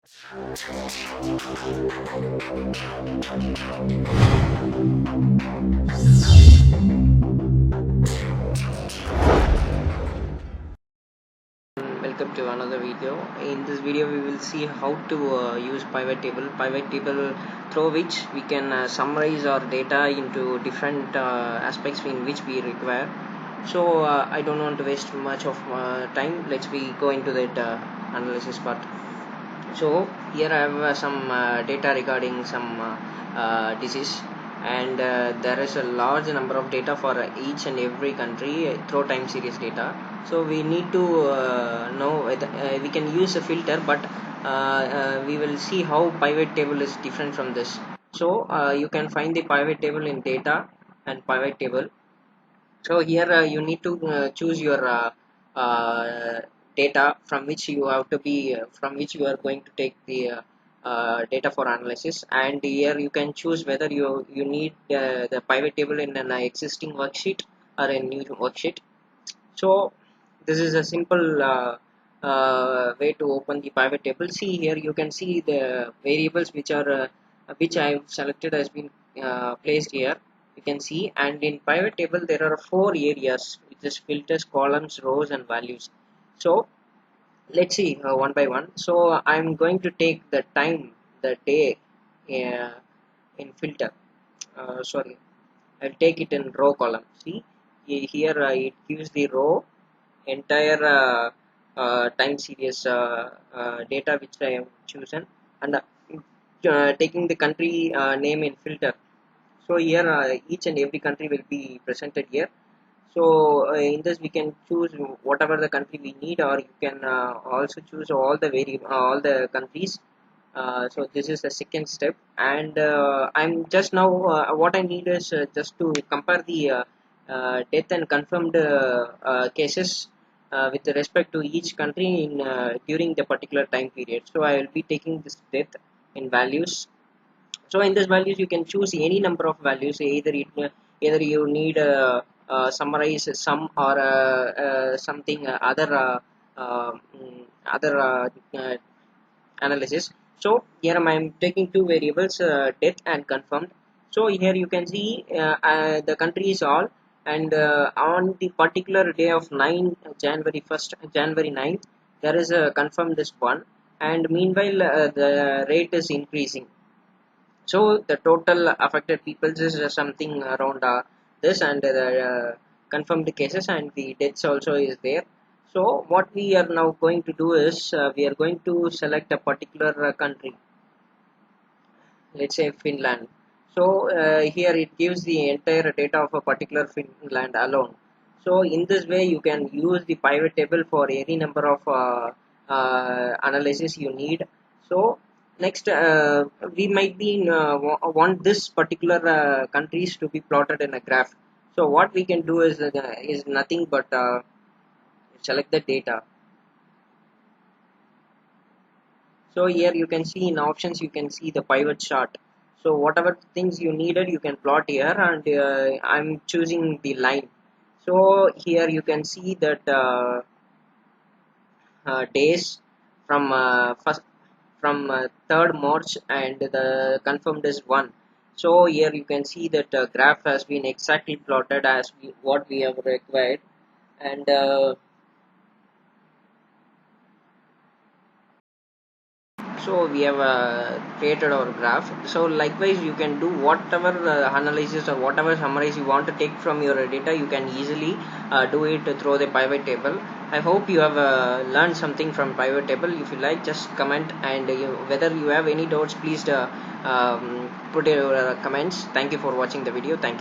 Welcome to another video. In this video we will see how to use pivot table through which we can summarize our data into different aspects in which we require. So I don't want to waste much of time. Let's we go into that analysis part. So here I have some data regarding some disease, and there is a large number of data for each and every country through time series data. So we need to know whether we can use a filter, but we will see how pivot table is different from this. So you can find the pivot table in data and pivot table. So here you need to choose your data from which you have to be from which you are going to take the data for analysis, and here you can choose whether you need the pivot table in an existing worksheet or a new worksheet. So this is a simple way to open the pivot table. See here you can see the variables which I have selected has been placed here. You can see, and in pivot table there are 4 areas, which is filters, columns, rows, and values. So let's see one by one. So I'm going to take the time, the day uh, in filter. Sorry, I'll take it in row column. See here it gives the row entire time series data which I have chosen, and taking the country name in filter. So here each and every country will be presented here. So in this we can choose whatever the country we need, or you can also choose all the countries. So this is the second step, and I'm just now what I need is just to compare the death and confirmed cases with respect to each country in during the particular time period. So I will be taking this death in values. So in this values you can choose any number of values, either you need summarize some or something other analysis. So here I am taking two variables, death and confirmed. So here you can see the country is all, and on the particular day of 9 January 1st January 9th there is a confirmed this one, and meanwhile the rate is increasing. So the total affected people is something around this, and the confirmed cases and the deaths also is there. So what we are now going to do is we are going to select a particular country, let's say Finland. So here it gives the entire data of a particular Finland alone. So in this way you can use the pivot table for any number of analysis you need. So next we might be want this particular countries to be plotted in a graph. So what we can do is nothing but select the data. So here you can see in options you can see the pivot chart. So whatever things you needed you can plot here, and I'm choosing the line. So here you can see that days from first from 3rd March, and the confirmed is 1. So here you can see that graph has been exactly plotted as what we have required, and so we have created our graph. So likewise you can do whatever analysis or whatever summaries you want to take from your data, you can easily do it through the pivot table. I hope you have learned something from pivot table. If you like, just comment, and whether you have any doubts, please put your comments. Thank you for watching the video. Thank you.